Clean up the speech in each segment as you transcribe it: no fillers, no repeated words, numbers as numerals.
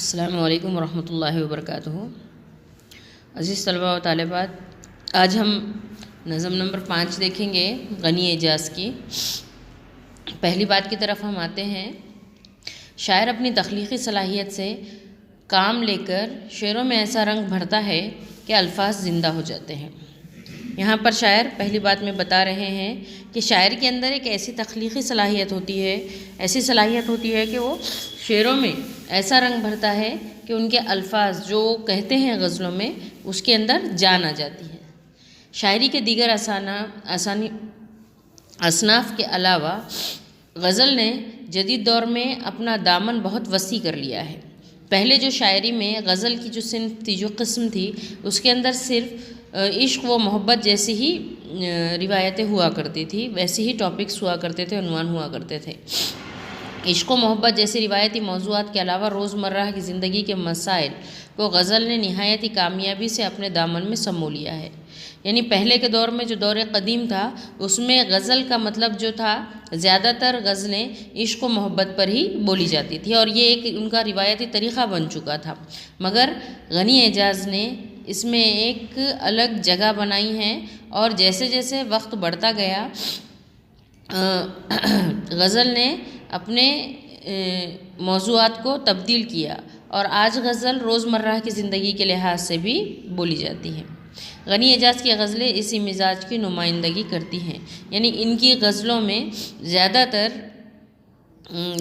السلام علیکم ورحمۃ اللہ وبرکاتہ۔ عزیز طلباء و طالبات، آج ہم نظم نمبر 5 دیکھیں گے غنی اعجاز کی۔ پہلی بات کی طرف ہم آتے ہیں۔ شاعر اپنی تخلیقی صلاحیت سے کام لے کر شعروں میں ایسا رنگ بھرتا ہے کہ الفاظ زندہ ہو جاتے ہیں۔ یہاں پر شاعر پہلی بات میں بتا رہے ہیں کہ شاعر کے اندر ایک ایسی تخلیقی صلاحیت ہوتی ہے، ایسی صلاحیت ہوتی ہے کہ وہ شعروں میں ایسا رنگ بھرتا ہے کہ ان کے الفاظ جو کہتے ہیں غزلوں میں اس کے اندر جان آ جاتی ہے۔ شاعری کے دیگر اصناف کے علاوہ غزل نے جدید دور میں اپنا دامن بہت وسیع کر لیا ہے۔ پہلے جو شاعری میں غزل کی جو صنف تھی، جو قسم تھی، اس کے اندر صرف عشق و محبت جیسی ہی روایتیں ہوا کرتی تھی، ویسے ہی ٹاپکس ہوا کرتے تھے، عنوان ہوا کرتے تھے۔ عشق و محبت جیسے روایتی موضوعات کے علاوہ روزمرہ کی زندگی کے مسائل کو غزل نے نہایت ہی کامیابی سے اپنے دامن میں سمو لیا ہے۔ یعنی پہلے کے دور میں جو دور قدیم تھا، اس میں غزل کا مطلب جو تھا، زیادہ تر غزلیں عشق و محبت پر ہی بولی جاتی تھی اور یہ ایک ان کا روایتی طریقہ بن چکا تھا۔ مگر غنی اعجاز نے اس میں ایک الگ جگہ بنائی ہے اور جیسے جیسے وقت بڑھتا گیا، غزل نے اپنے موضوعات کو تبدیل کیا اور آج غزل روزمرہ کی زندگی کے لحاظ سے بھی بولی جاتی ہے۔ غنی اعجاز کی غزلیں اسی مزاج کی نمائندگی کرتی ہیں، یعنی ان کی غزلوں میں زیادہ تر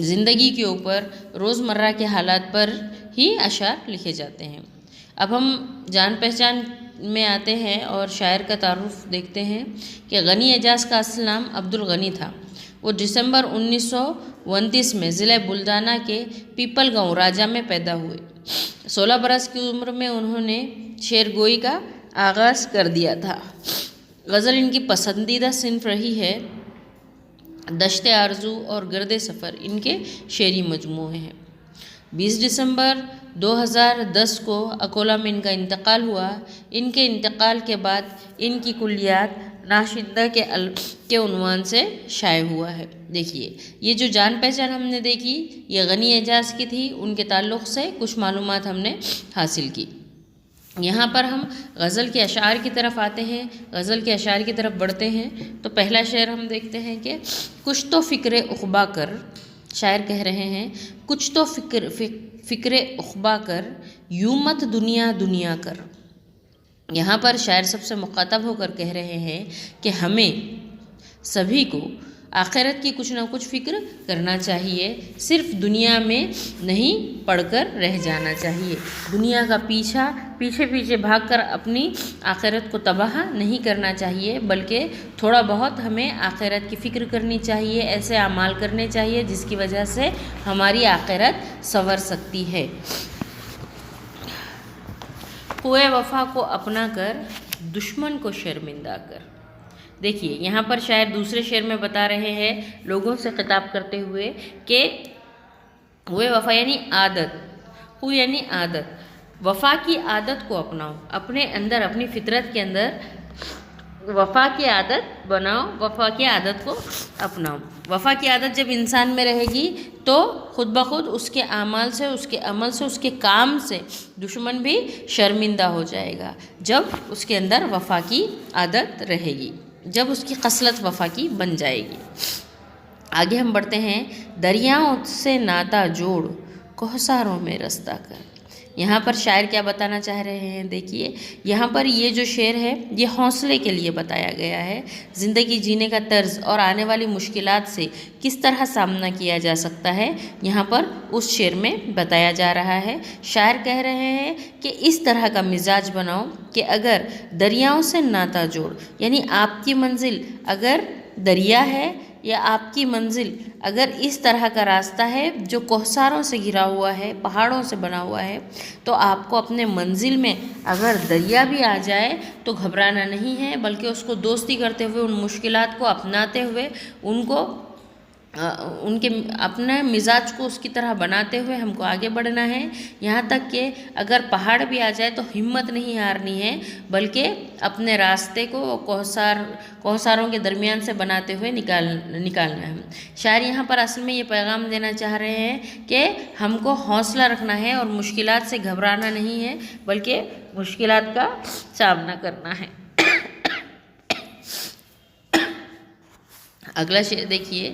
زندگی کے اوپر، روزمرہ کے حالات پر ہی اشعار لکھے جاتے ہیں۔ اب ہم جان پہچان میں آتے ہیں اور شاعر کا تعارف دیکھتے ہیں کہ غنی اعجاز کا اصل نام عبدالغنی تھا۔ وہ دسمبر 1929 میں ضلع بلدانہ کے پیپل گاؤں راجہ میں پیدا ہوئے۔ 16 برس کی عمر میں انہوں نے شعر گوئی کا آغاز کر دیا تھا۔ غزل ان کی پسندیدہ صنف رہی ہے۔ دشت آرزو اور گرد سفر ان کے شعری مجموعے ہیں۔ 20 دسمبر 2010 کو اکولہ میں ان کا انتقال ہوا۔ ان کے انتقال کے بعد ان کی کلیات ناشندہ کے عنوان سے شائع ہوا ہے۔ دیکھیے، یہ جو جان پہچان ہم نے دیکھی، یہ غنی اعجاز کی تھی۔ ان کے تعلق سے کچھ معلومات ہم نے حاصل کی۔ یہاں پر ہم غزل کے اشعار کی طرف آتے ہیں، غزل کے اشعار کی طرف بڑھتے ہیں۔ تو پہلا شعر ہم دیکھتے ہیں کہ کچھ تو فکر عقبہ کر، شاعر کہہ رہے ہیں کچھ تو فکر عقبہ کر، یوں مت دنیا دنیا کر۔ یہاں پر شاعر سب سے مخاطب ہو کر کہہ رہے ہیں کہ ہمیں سبھی کو آخرت کی کچھ نہ کچھ فکر کرنا چاہیے، صرف دنیا میں نہیں پڑھ کر رہ جانا چاہیے۔ دنیا کا پیچھے بھاگ کر اپنی آخرت کو تباہ نہیں کرنا چاہیے، بلکہ تھوڑا بہت ہمیں آخرت کی فکر کرنی چاہیے، ایسے اعمال کرنے چاہیے جس کی وجہ سے ہماری آخرت سنور سکتی ہے۔ کوئے وفا کو اپنا کر، دشمن کو شرمندہ کر۔ دیکھیے، یہاں پر شاعر دوسرے شعر میں بتا رہے ہیں لوگوں سے خطاب کرتے ہوئے کہ کوئے وفا یعنی عادت، کو یعنی عادت، وفا کی عادت کو اپناؤ، اپنے اندر، اپنی فطرت کے اندر وفا کی عادت بناؤ، وفا کی عادت کو اپناؤ۔ وفا کی عادت جب انسان میں رہے گی تو خود بخود اس کے اعمال سے، اس کے عمل سے، اس کے کام سے دشمن بھی شرمندہ ہو جائے گا، جب اس کے اندر وفا کی عادت رہے گی، جب اس کی خصلت وفا کی بن جائے گی۔ آگے ہم بڑھتے ہیں۔ دریاؤں سے ناتا جوڑ، کوہساروں میں رستہ کر۔ یہاں پر شاعر کیا بتانا چاہ رہے ہیں؟ دیکھیے، یہاں پر یہ جو شعر ہے یہ حوصلے کے لیے بتایا گیا ہے۔ زندگی جینے کا طرز اور آنے والی مشکلات سے کس طرح سامنا کیا جا سکتا ہے، یہاں پر اس شعر میں بتایا جا رہا ہے۔ شاعر کہہ رہے ہیں کہ اس طرح کا مزاج بناؤ کہ اگر دریاؤں سے ناتا جوڑ، یعنی آپ کی منزل اگر دریا ہے یا آپ کی منزل اگر اس طرح کا راستہ ہے جو کوہساروں سے گھرا ہوا ہے، پہاڑوں سے بنا ہوا ہے، تو آپ کو اپنے منزل میں اگر دریا بھی آ جائے تو گھبرانا نہیں ہے، بلکہ اس کو دوستی کرتے ہوئے، ان مشکلات کو اپناتے ہوئے ان کو ان کے اپنے مزاج کو اس کی طرح بناتے ہوئے ہم کو آگے بڑھنا ہے، یہاں تک کہ اگر پہاڑ بھی آ جائے تو ہمت نہیں ہارنی ہے، بلکہ اپنے راستے کو کوہساروں کے درمیان سے بناتے ہوئے نکالنا ہے۔ شاعر یہاں پر اصل میں یہ پیغام دینا چاہ رہے ہیں کہ ہم کو حوصلہ رکھنا ہے اور مشکلات سے گھبرانا نہیں ہے، بلکہ مشکلات کا سامنا کرنا ہے۔ اگلا شعر دیکھیے،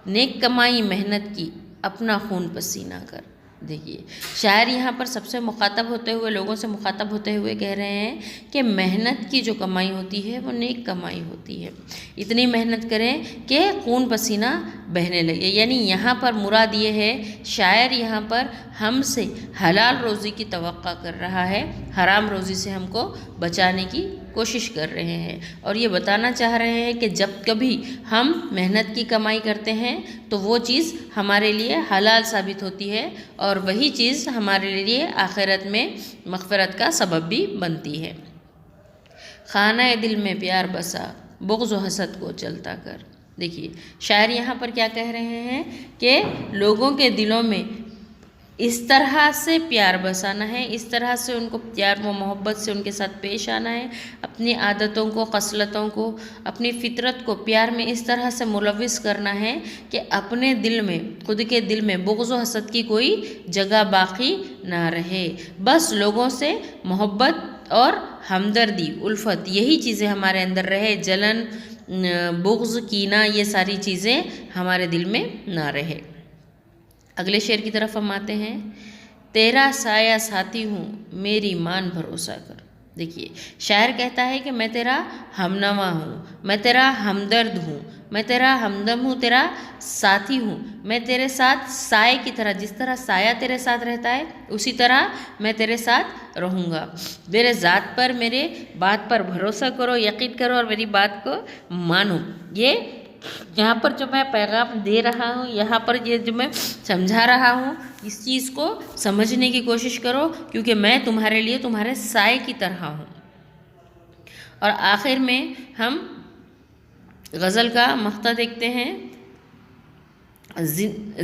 نیک کمائی محنت کی اپنا خون پسینہ کر۔ دیکھیے شاعر یہاں پر سب سے مخاطب ہوتے ہوئے، لوگوں سے مخاطب ہوتے ہوئے کہہ رہے ہیں کہ محنت کی جو کمائی ہوتی ہے وہ نیک کمائی ہوتی ہے، اتنی محنت کریں کہ خون پسینہ بہنے لگے۔ یعنی یہاں پر مراد یہ ہے، شاعر یہاں پر ہم سے حلال روزی کی توقع کر رہا ہے، حرام روزی سے ہم کو بچانے کی کوشش کر رہے ہیں، اور یہ بتانا چاہ رہے ہیں کہ جب کبھی ہم محنت کی کمائی کرتے ہیں تو وہ چیز ہمارے لیے حلال ثابت ہوتی ہے، اور وہی چیز ہمارے لیے آخرت میں مغفرت کا سبب بھی بنتی ہے۔ خانہ دل میں پیار بسا، بغض و حسد کو چلتا کر۔ دیکھیے شاعر یہاں پر کیا کہہ رہے ہیں کہ لوگوں کے دلوں میں اس طرح سے پیار بسانا ہے، اس طرح سے ان کو پیار و محبت سے ان کے ساتھ پیش آنا ہے، اپنی عادتوں کو، خصلتوں کو، اپنی فطرت کو پیار میں اس طرح سے ملوث کرنا ہے کہ اپنے دل میں، خود کے دل میں بغض و حسد کی کوئی جگہ باقی نہ رہے، بس لوگوں سے محبت اور ہمدردی، الفت، یہی چیزیں ہمارے اندر رہے، جلن، بغض، کینہ، یہ ساری چیزیں ہمارے دل میں نہ رہے۔ اگلے شعر کی طرف ہم آتے ہیں، تیرا سایہ ساتھی ہوں میری مان بھروسہ کر۔ دیکھیے شاعر کہتا ہے کہ میں تیرا ہمنوا ہوں، میں تیرا ہمدرد ہوں، میں تیرا ہمدم ہوں، تیرا ساتھی ہوں، میں تیرے ساتھ سائے کی طرح، جس طرح سایہ تیرے ساتھ رہتا ہے اسی طرح میں تیرے ساتھ رہوں گا، میرے ذات پر، میرے بات پر بھروسہ کرو، یقین کرو اور میری بات کو مانو۔ یہ یہاں پر جو میں پیغام دے رہا ہوں، یہاں پر یہ جو میں سمجھا رہا ہوں، اس چیز کو سمجھنے کی کوشش کرو، کیونکہ میں تمہارے لیے تمہارے سائے کی طرح ہوں۔ اور آخر میں ہم غزل کا مقطع دیکھتے ہیں،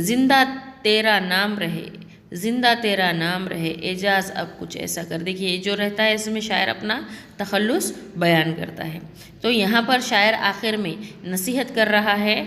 زندہ تیرا نام رہے، زندہ تیرا نام رہے، اعجاز اب کچھ ایسا کر۔ دیکھیے جو رہتا ہے اس میں شاعر اپنا تخلص بیان کرتا ہے، تو یہاں پر شاعر آخر میں نصیحت کر رہا ہے،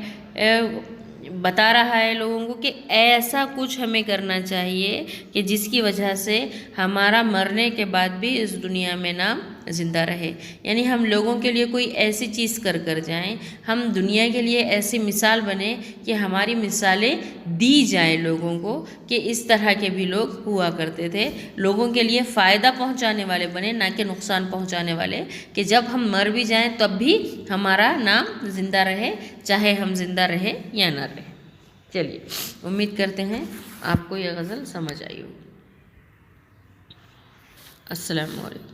بتا رہا ہے لوگوں کو کہ ایسا کچھ ہمیں کرنا چاہیے کہ جس کی وجہ سے ہمارا مرنے کے بعد بھی اس دنیا میں نام زندہ رہے۔ یعنی ہم لوگوں کے لیے کوئی ایسی چیز کر جائیں، ہم دنیا کے لیے ایسی مثال بنیں کہ ہماری مثالیں دی جائیں لوگوں کو کہ اس طرح کے بھی لوگ ہوا کرتے تھے، لوگوں کے لیے فائدہ پہنچانے والے بنے، نہ کہ نقصان پہنچانے والے، کہ جب ہم مر بھی جائیں تب بھی ہمارا نام زندہ رہے، چاہے ہم زندہ رہے یا نہ رہے۔ چلیے امید کرتے ہیں آپ کو یہ غزل سمجھ آئی ہوگی۔ السلام علیکم۔